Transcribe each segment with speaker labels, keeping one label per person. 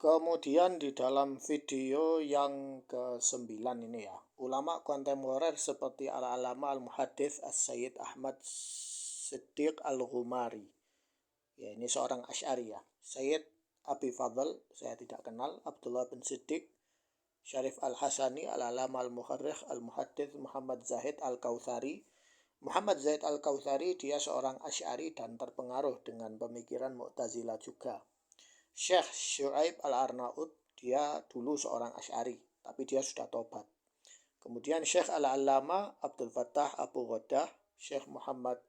Speaker 1: Kemudian di dalam video yang ke-9 ini ya, ulama kontemporer seperti al-alama al-muhaddits as-Sayyid Ahmad Siddiq al-Ghumari. Ya, ini seorang Asy'ari ya. Sayyid Abi Fadl, saya tidak kenal. Abdullah bin Siddiq, Syarif al-Hasani, al-alama al-muharrikh al-muhaddits Muhammad Zahid al-Kautsari. Muhammad Zaid al-Kautsari dia seorang Asy'ari dan terpengaruh dengan pemikiran Mu'tazilah juga. Syekh Syu'aib al-Arnaud dia dulu seorang Asy'ari, tapi dia sudah tobat. Kemudian Syekh al-Allama Abdul Fattah Abu Ghoddah, Syekh Muhammad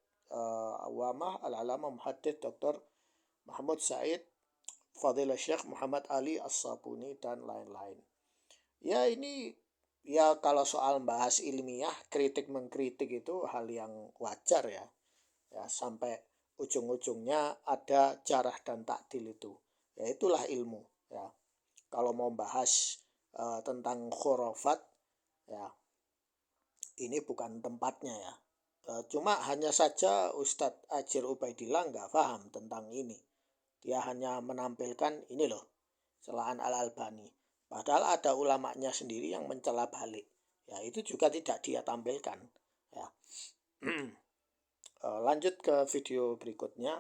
Speaker 1: Awamah al-Alama Muhaddits Dr. Mahmud Said, Fadilah Syekh Muhammad Ali As-Sabuni dan lain-lain. Ya ini ya kalau soal bahas ilmiah, kritik mengkritik itu hal yang wajar ya. Ya sampai ujung-ujungnya ada jarah dan takdil itu. Ya itulah ilmu ya. Kalau mau bahas tentang khurafat ya ini bukan tempatnya ya. Cuma hanya saja Ustadz Ajir Ubaidillah nggak paham tentang ini. Dia hanya menampilkan ini loh, celaan Al-Albani. Padahal ada ulamanya sendiri yang mencela balik. Ya itu juga tidak dia tampilkan. Ya. Lanjut ke video berikutnya.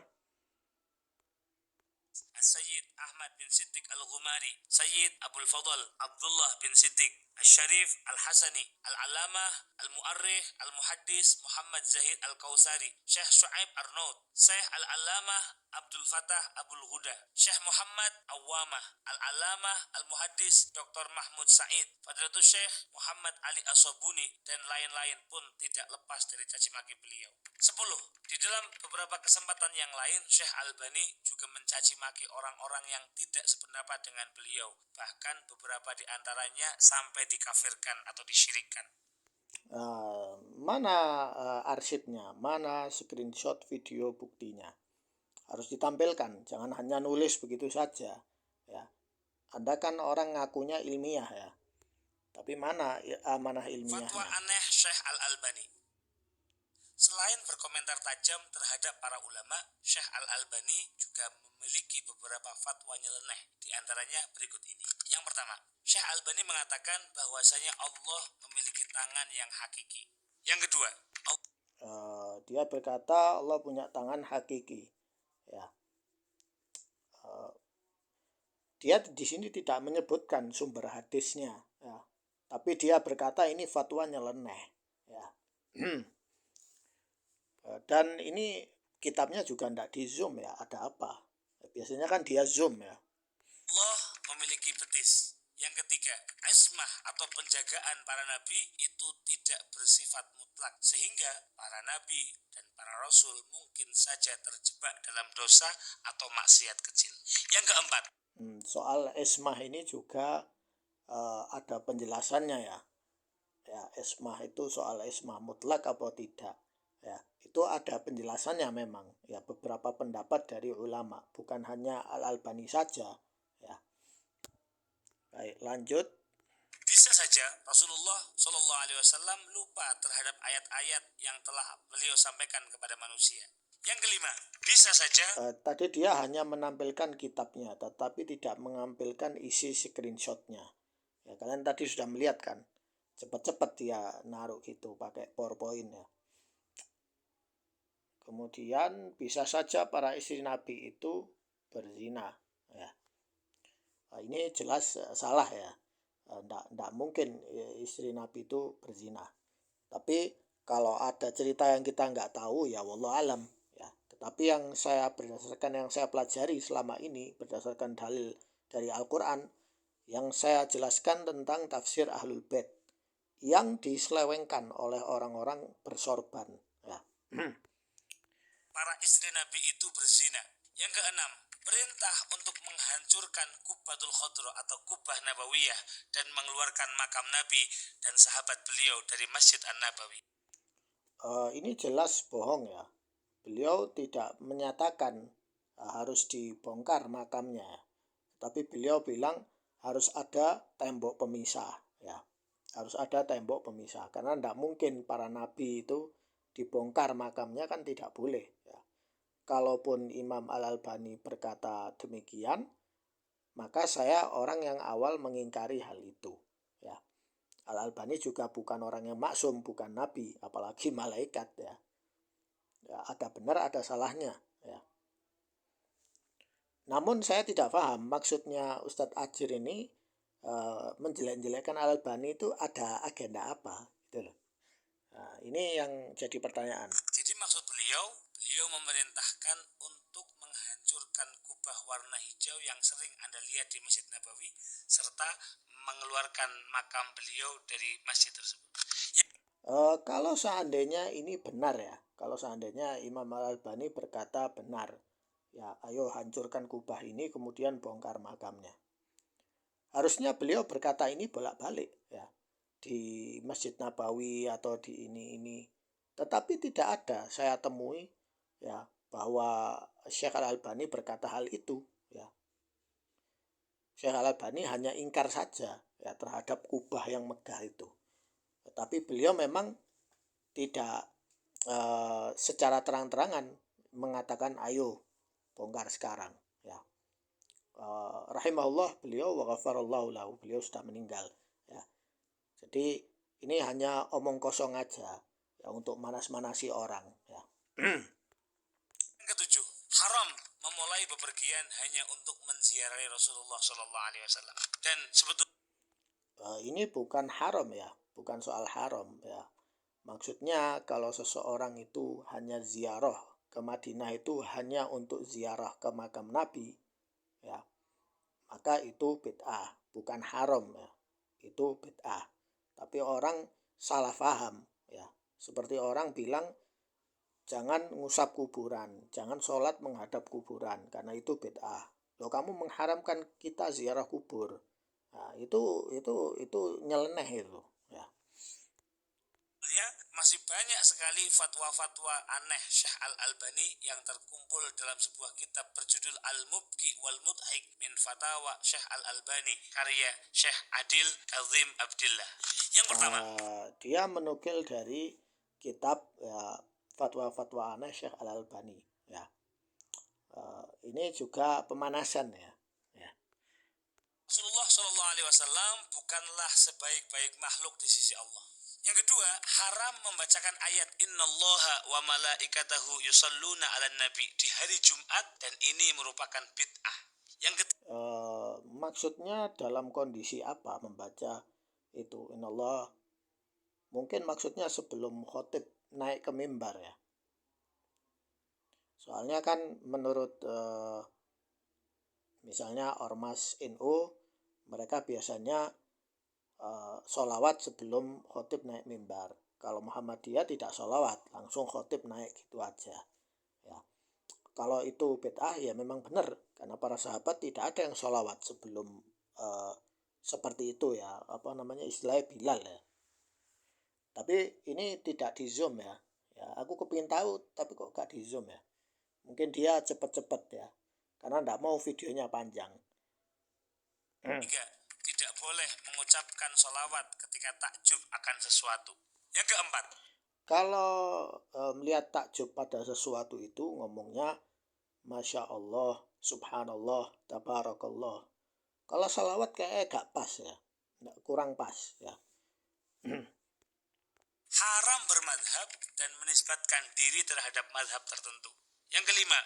Speaker 2: Sayyid Ahmad bin Siddiq al-Ghumari, Sayyid Abdul Fadl Abdullah bin Siddiq, Syarif al-Hasani, al-Alamah, al-Mu'arrikh, al-Muhaddits Muhammad Zahid al-Kautsari, Syekh Syu'aib Arnaud, Syekh al-Alamah Abdul Fattah Abul Huda, Syekh Muhammad Awamah, al-Alamah al-Muhaddits Dr. Mahmud Said, Fadilatul Syekh Muhammad Ali As-Sabuni, dan lain-lain pun tidak lepas dari caci maki beliau. 10. Di dalam beberapa kesempatan yang lain, Syekh Albani juga mencaci maki orang-orang yang tidak sependapat dengan beliau. Bahkan beberapa di antaranya sampai dikafirkan atau disyirikkan.
Speaker 1: Mana arsipnya? Mana screenshot video buktinya? Harus ditampilkan, jangan hanya nulis begitu saja. Ya, Anda kan orang ngakunya ilmiah ya. Tapi mana amanah ilmiahnya?
Speaker 2: Fatwa aneh Syekh Al-Albani. Selain berkomentar tajam terhadap para ulama, Syekh Al-Albani juga memiliki beberapa fatwa nyeleneh. Di antaranya berikut ini. Yang pertama, Syekh Al-Albani mengatakan bahwasanya Allah memiliki tangan yang hakiki. Yang kedua,
Speaker 1: dia berkata Allah punya tangan hakiki. Ya. Dia di sini tidak menyebutkan sumber hadisnya, ya. Tapi dia berkata ini fatwa nyeleneh. Ya. Dan ini kitabnya juga tidak di zoom ya, ada apa? Biasanya kan dia zoom ya.
Speaker 2: Allah memiliki betis. Yang ketiga, ismah atau penjagaan para nabi itu tidak bersifat mutlak, sehingga para nabi dan para rasul mungkin saja terjebak dalam dosa atau maksiat kecil. Yang keempat,
Speaker 1: soal ismah ini juga ada penjelasannya ya. Ya, ismah itu soal ismah mutlak atau tidak. Ya, itu ada penjelasannya memang. Ya, beberapa pendapat dari ulama, bukan hanya Al-Albani saja. Ya. Baik, lanjut.
Speaker 2: Bisa saja Rasulullah SAW lupa terhadap ayat-ayat yang telah beliau sampaikan kepada manusia. Yang kelima, bisa saja
Speaker 1: tadi dia hanya menampilkan kitabnya, tetapi tidak mengambilkan isi screenshotnya. Ya, kalian tadi sudah melihat kan, cepat-cepat dia naruh gitu pakai PowerPoint ya. Kemudian bisa saja para istri Nabi itu berzina. Ya. Ini jelas salah ya. Tidak mungkin istri Nabi itu berzina. Tapi kalau ada cerita yang kita nggak tahu ya wallahu alam. Ya. Tetapi yang saya pelajari selama ini berdasarkan dalil dari Al-Quran, yang saya jelaskan tentang tafsir Ahlul Bait yang diselewengkan oleh orang-orang bersorban. Ya.
Speaker 2: Para istri Nabi itu berzina. Yang keenam, perintah untuk menghancurkan Kubbatul Khadra atau Kubbah Nabawiyah dan mengeluarkan makam Nabi dan sahabat beliau dari Masjid An-Nabawi.
Speaker 1: Ini jelas bohong ya. Beliau tidak menyatakan harus dibongkar makamnya. Tapi beliau bilang harus ada tembok pemisah ya. Harus ada tembok pemisah karena tidak mungkin para nabi itu dibongkar makamnya, kan tidak boleh ya. Kalaupun Imam Al-Albani berkata demikian, maka saya orang yang awal mengingkari hal itu. Ya, Al-Albani juga bukan orang yang maksum, bukan nabi, apalagi malaikat ya. Ya, ada benar, ada salahnya. Ya. Namun saya tidak paham maksudnya Ustadz Ajir ini menjelek-jelekkan Al-Albani itu ada agenda apa, gitu loh. Nah, ini yang jadi pertanyaan.
Speaker 2: Jadi maksud beliau memerintahkan untuk menghancurkan kubah warna hijau yang sering Anda lihat di Masjid Nabawi, serta mengeluarkan makam beliau dari masjid tersebut.
Speaker 1: Kalau seandainya ini benar ya, kalau seandainya Imam Al-Albani berkata benar, ya ayo hancurkan kubah ini kemudian bongkar makamnya. Harusnya beliau berkata ini bolak-balik ya, di Masjid Nabawi atau di ini. Tetapi tidak ada saya temui ya bahwa Syekh Al-Albani berkata hal itu ya. Syekh Al-Albani hanya ingkar saja ya terhadap kubah yang megah itu. Tetapi beliau memang tidak secara terang-terangan mengatakan ayo bongkar sekarang ya. Rahimahullah beliau wa ghafarallahu lahu, beliau sudah meninggal ya. Jadi ini hanya omong kosong aja ya untuk manas-manasi orang ya.
Speaker 2: Yang ketujuh, haram memulai bepergian hanya untuk menziarahi Rasulullah SAW. Dan sebetulnya
Speaker 1: Ini bukan haram ya, bukan soal haram ya. Maksudnya kalau seseorang itu hanya ziarah ke Madinah itu hanya untuk ziarah ke makam Nabi ya, maka itu bid'ah, bukan haram ya. Itu bid'ah. Tapi orang salah paham ya. Seperti orang bilang jangan ngusap kuburan, jangan sholat menghadap kuburan karena itu bid'ah. Loh, kamu mengharamkan kita ziarah kubur. Nah, itu nyeleneh itu ya.
Speaker 2: masih banyak sekali fatwa-fatwa aneh Syekh Al-Albani yang terkumpul dalam sebuah kitab berjudul Al-Mubki wal Mudhik min Fatawa Syekh Al-Albani karya Syekh Adil Azim Abdillah. Yang pertama,
Speaker 1: dia menukil dari kitab ya, fatwa-fatwa aneh Syekh Al-Albani ya. Ini juga pemanasan ya.
Speaker 2: Rasulullah SAW bukanlah sebaik-baik makhluk di sisi Allah. Yang kedua, haram membacakan ayat Innallaha wa malaikatahu yusalluna 'alan nabi di hari Jumat, dan ini merupakan bid'ah. Yang ketiga,
Speaker 1: maksudnya dalam kondisi apa membaca itu Innallah? Mungkin maksudnya sebelum khotib naik ke mimbar ya. Soalnya kan menurut misalnya Ormas NU, mereka biasanya sholawat sebelum khotib naik mimbar. Kalau Muhammadiyah tidak sholawat, langsung khotib naik gitu aja ya. Kalau itu bid'ah ya memang benar, karena para sahabat tidak ada yang sholawat sebelum seperti itu ya, apa namanya istilahnya Bilal ya. Tapi ini tidak di zoom ya. Ya aku kepingin tahu tapi kok gak di zoom ya. Mungkin dia cepet-cepet ya, karena tidak mau videonya panjang.
Speaker 2: tidak boleh mengucapkan sholawat ketika takjub akan sesuatu. Yang keempat,
Speaker 1: kalau melihat takjub pada sesuatu itu ngomongnya Masya Allah, Subhanallah, Tabarakallah. Kalau salawat kayak gak pas ya, kurang pas ya.
Speaker 2: haram bermadhab dan menisbatkan diri terhadap madhab tertentu. Yang kelima,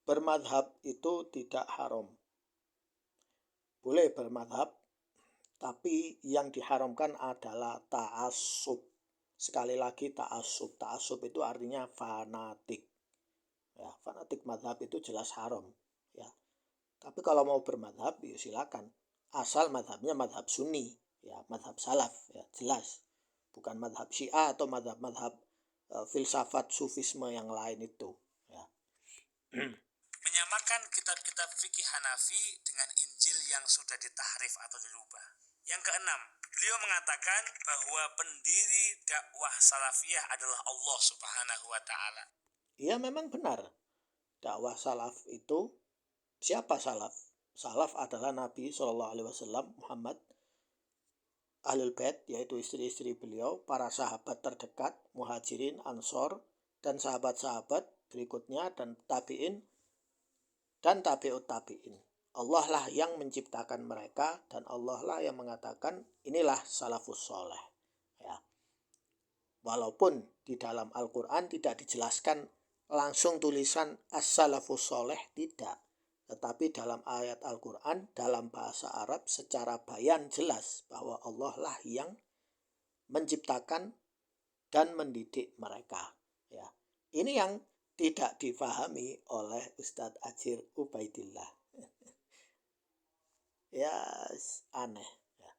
Speaker 1: Bermadhab itu tidak haram. Boleh bermadhab, tapi yang diharamkan adalah ta'assub. Sekali lagi ta'assub. Ta'assub itu artinya fanatik. Ya, fanatik madhab itu jelas haram. Ya. Tapi kalau mau bermadhab, ya silakan. Asal madhabnya madhab sunni, ya madhab salaf, ya jelas. Bukan madhab syiah atau madhab-madhab filsafat sufisme yang lain itu. Ya.
Speaker 2: menyamakan kitab-kitab fikih Hanafi dengan Injil yang sudah ditahrif atau dirubah. Yang keenam, beliau mengatakan bahwa pendiri dakwah salafiyah adalah Allah Subhanahu wa taala.
Speaker 1: Iya memang benar. Dakwah salaf itu, siapa salaf? Salaf adalah Nabi SAW, Muhammad, Ahlul Bait, yaitu istri-istri beliau, para sahabat terdekat, Muhajirin, Ansor, dan sahabat-sahabat berikutnya, dan tabi'in, dan tabi'ut tabi'in. Allah lah yang menciptakan mereka dan Allah lah yang mengatakan inilah salafus soleh. Ya. Walaupun di dalam Al-Quran tidak dijelaskan langsung tulisan as-salafus soleh, tidak. Tetapi dalam ayat Al-Quran, dalam bahasa Arab secara bayan jelas bahwa Allah lah yang menciptakan dan mendidik mereka. Ya. Ini yang tidak difahami oleh Ustadz Ajir Ubaidillah. Ya, aneh. Ya.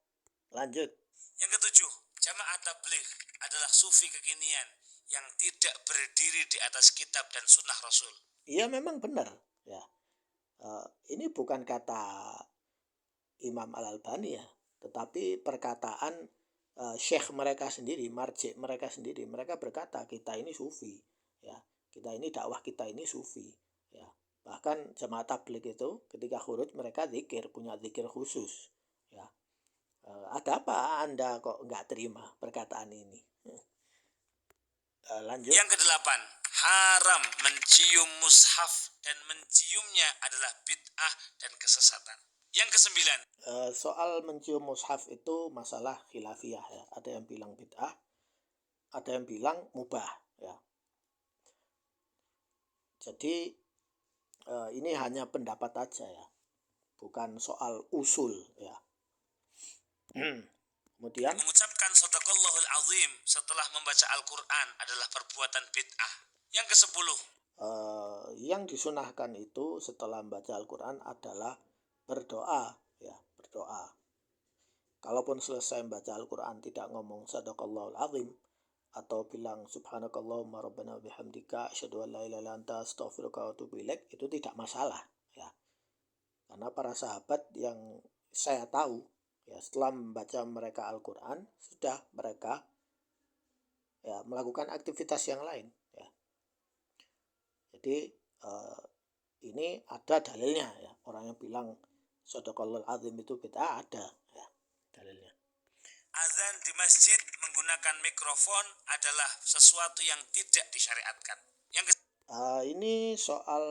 Speaker 1: Lanjut.
Speaker 2: Yang ketujuh, jamaah tabligh adalah sufi kekinian yang tidak berdiri di atas kitab dan sunnah Rasul.
Speaker 1: Iya, memang benar. Ya. Ini bukan kata Imam Al-Albani ya, tetapi perkataan syekh mereka sendiri, marjik mereka sendiri. Mereka berkata kita ini sufi, ya, kita ini dakwah kita ini sufi, ya. Bahkan jamaah tabligh itu ketika khuruj mereka zikir, punya zikir khusus, ya. Ada apa Anda kok nggak terima perkataan ini? Lanjut.
Speaker 2: Yang kedelapan, haram mencium mushaf dan menciumnya adalah bid'ah dan kesesatan. Yang kesembilan,
Speaker 1: soal mencium mushaf itu masalah khilafiyah ya. Ada yang bilang bid'ah, ada yang bilang mubah ya. Jadi ini hanya pendapat aja ya, bukan soal usul ya. Kemudian
Speaker 2: mengucapkan shadaqallahul azim setelah membaca Al-Quran adalah perbuatan bid'ah. Yang kesepuluh,
Speaker 1: yang disunahkan itu setelah membaca Al-Quran adalah berdoa ya, berdoa. Kalaupun selesai membaca Al-Quran tidak ngomong shadaqallahul azim atau bilang subhanakallahumma rabbana bihamdika asyhadu an la ilaha illa anta astaghfiruka wa atubu ilaik, itu tidak masalah ya. Karena para sahabat yang saya tahu ya, setelah membaca mereka Al-Quran sudah mereka ya melakukan aktivitas yang lain ya. Jadi ini ada dalilnya ya. Orang yang bilang shadaqallahul azim itu bid'ah, ada ya dalilnya.
Speaker 2: azan di masjid menggunakan mikrofon adalah sesuatu yang tidak disyariatkan.
Speaker 1: Ini soal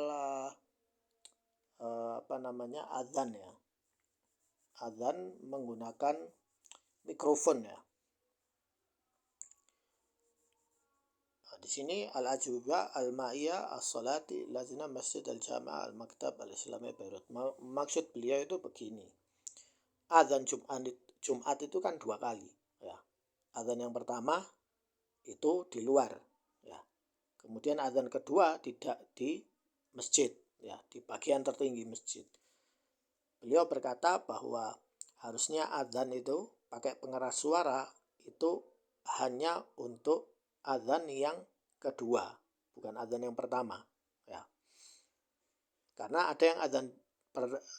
Speaker 1: azan ya. Azan menggunakan mikrofon ya. Di sini al-ajubah al-ma'iyah as-salati lazina masjid al-jamaah al-maktab al-islami Beirut. Maksud beliau itu begini. Azan Jumat itu kan 2 kali ya. Azan yang pertama itu di luar ya. Kemudian azan kedua tidak di masjid ya, di bagian tertinggi masjid. Beliau berkata bahwa harusnya azan itu pakai pengeras suara itu hanya untuk azan yang kedua, bukan azan yang pertama ya. Karena ada yang azan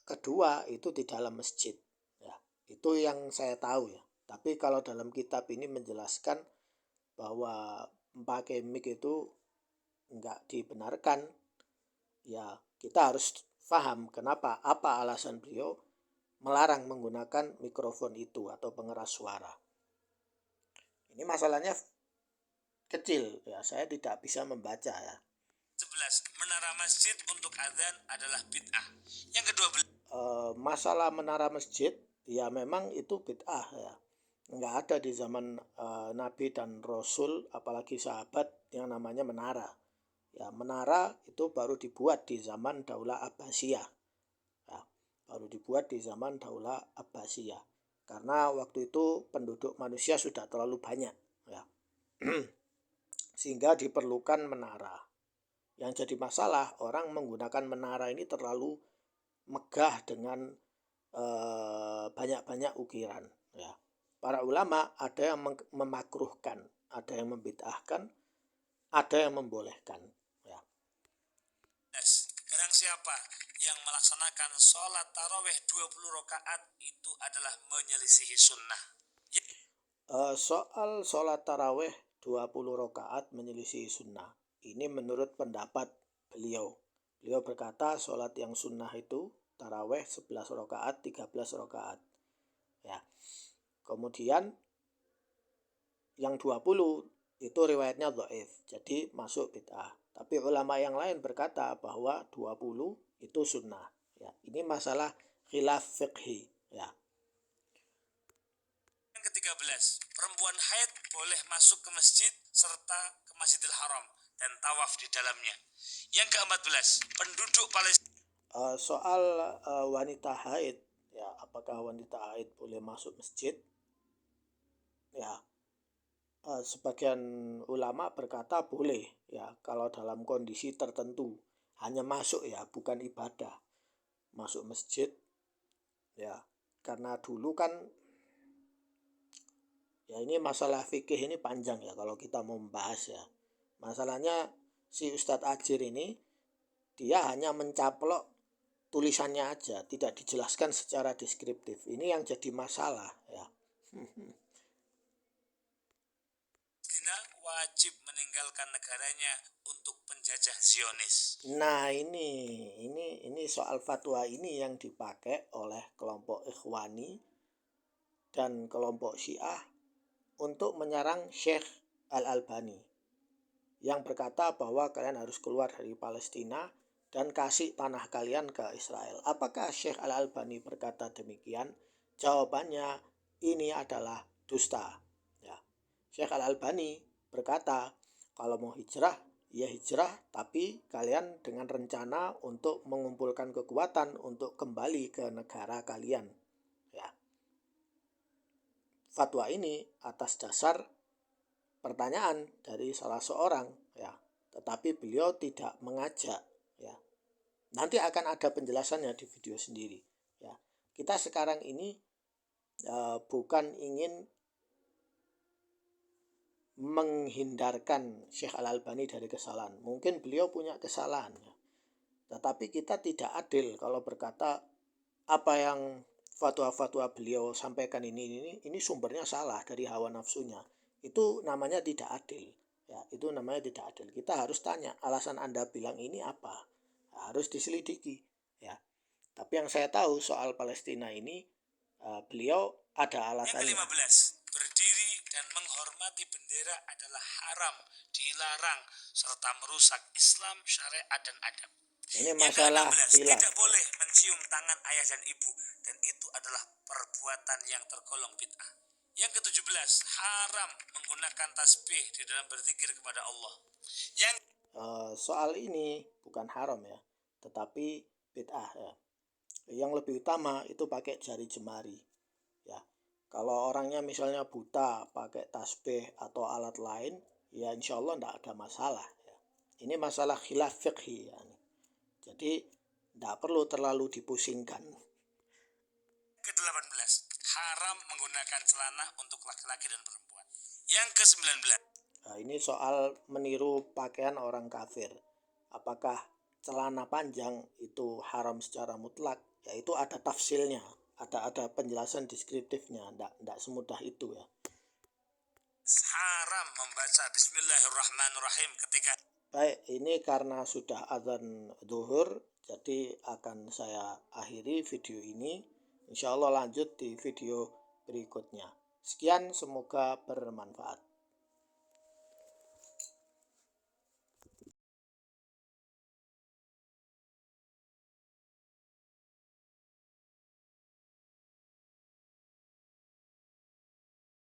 Speaker 1: kedua itu di dalam masjid ya. Itu yang saya tahu ya. Tapi kalau dalam kitab ini menjelaskan bahwa pakai mic itu enggak dibenarkan ya, kita harus paham kenapa, apa alasan beliau melarang menggunakan mikrofon itu atau pengeras suara. Ini masalahnya kecil ya, saya tidak bisa membaca ya.
Speaker 2: 11. Menara masjid untuk azan adalah bid'ah. Yang ke-12,
Speaker 1: masalah menara masjid ya memang itu bid'ah ya. Enggak ada di zaman Nabi dan Rasul, apalagi sahabat, yang namanya menara. Ya, menara itu baru dibuat di zaman Daulah Abbasiyah. Ya, baru dibuat di zaman Daulah Abbasiyah. Karena waktu itu penduduk manusia sudah terlalu banyak ya. Sehingga diperlukan menara. Yang jadi masalah, orang menggunakan menara ini terlalu megah dengan banyak-banyak ukiran ya. Para ulama ada yang memakruhkan, ada yang membid'ahkan, ada yang membolehkan ya.
Speaker 2: barang siapa yang melaksanakan sholat tarawih 20 rakaat itu adalah menyelisihi sunnah.
Speaker 1: Soal sholat tarawih 20 rakaat menyelisihi sunnah, ini menurut pendapat beliau. Beliau berkata sholat yang sunnah itu tarawih 11 rakaat, 13 rakaat ya. Kemudian yang 20 itu riwayatnya dhaif, jadi masuk bid'ah. Tapi ulama yang lain berkata bahwa 20 itu sunnah ya. Ini masalah khilaf fiqhi ya.
Speaker 2: Yang ke-13, perempuan haid boleh masuk ke masjid serta ke Masjidil Haram dan tawaf di dalamnya. Yang ke-14, penduduk Palestina.
Speaker 1: Soal wanita haid ya, apakah wanita haid boleh masuk masjid? Ya, sebagian ulama berkata boleh ya, kalau dalam kondisi tertentu, hanya masuk ya, bukan ibadah, masuk masjid ya. Karena dulu kan ya, ini masalah fikih ini panjang ya kalau kita mau membahas ya. Masalahnya si Ustadz Ajir ini dia hanya mencaplok tulisannya aja, tidak dijelaskan secara deskriptif. Ini yang jadi masalah ya.
Speaker 2: Palestina wajib meninggalkan negaranya untuk penjajah Zionis.
Speaker 1: Nah, ini soal fatwa ini yang dipakai oleh kelompok Ikhwani dan kelompok Syiah untuk menyerang Syekh Al-Albani yang berkata bahwa kalian harus keluar dari Palestina dan kasih tanah kalian ke Israel. Apakah Syekh Al-Albani berkata demikian? Jawabannya, ini adalah dusta. Ya. Syekh Al-Albani berkata, kalau mau hijrah, ya hijrah, tapi kalian dengan rencana untuk mengumpulkan kekuatan untuk kembali ke negara kalian. Ya. Fatwa ini atas dasar pertanyaan dari salah seorang ya, tetapi beliau tidak mengajak ya. Nanti akan ada penjelasannya di video sendiri ya. Kita sekarang ini bukan ingin menghindarkan Syekh Al-Albani dari kesalahan. Mungkin beliau punya kesalahan ya. Tetapi kita tidak adil kalau berkata apa yang fatwa-fatwa beliau sampaikan ini sumbernya salah dari hawa nafsunya. Itu namanya tidak adil ya, itu namanya tidak adil. Kita harus tanya alasan Anda bilang ini apa, harus diselidiki ya. Tapi yang saya tahu soal Palestina ini beliau ada alasannya.
Speaker 2: Yang ke-15, berdiri dan menghormati bendera adalah haram, dilarang, serta merusak Islam, syariat, dan adab.
Speaker 1: Ini masalah
Speaker 2: Yang ke-16,
Speaker 1: khilaf.
Speaker 2: tidak boleh mencium tangan ayah dan ibu, dan itu adalah perbuatan yang tergolong bid'ah. Yang ke-17, haram menggunakan tasbih di dalam berzikir kepada Allah.
Speaker 1: Soal ini bukan haram ya, tetapi bid'ah ya. Yang lebih utama itu pakai jari jemari ya. Kalau orangnya misalnya buta pakai tasbih atau alat lain, ya insya Allah tidak ada masalah ya. Ini masalah khilaf fiqhi ya. Jadi tidak perlu terlalu dipusingkan.
Speaker 2: Ke-18, haram menggunakan celana untuk laki-laki dan perempuan. Yang ke-19,
Speaker 1: Nah, ini soal meniru pakaian orang kafir. Apakah celana panjang itu haram secara mutlak? Ya, itu ada tafsilnya, ada penjelasan deskriptifnya, tidak semudah itu ya.
Speaker 2: haram membaca Bismillahirrahmanirrahim ketika.
Speaker 1: Baik, ini karena sudah azan zuhur, jadi akan saya akhiri video ini. Insya Allah lanjut di video berikutnya. Sekian, semoga bermanfaat.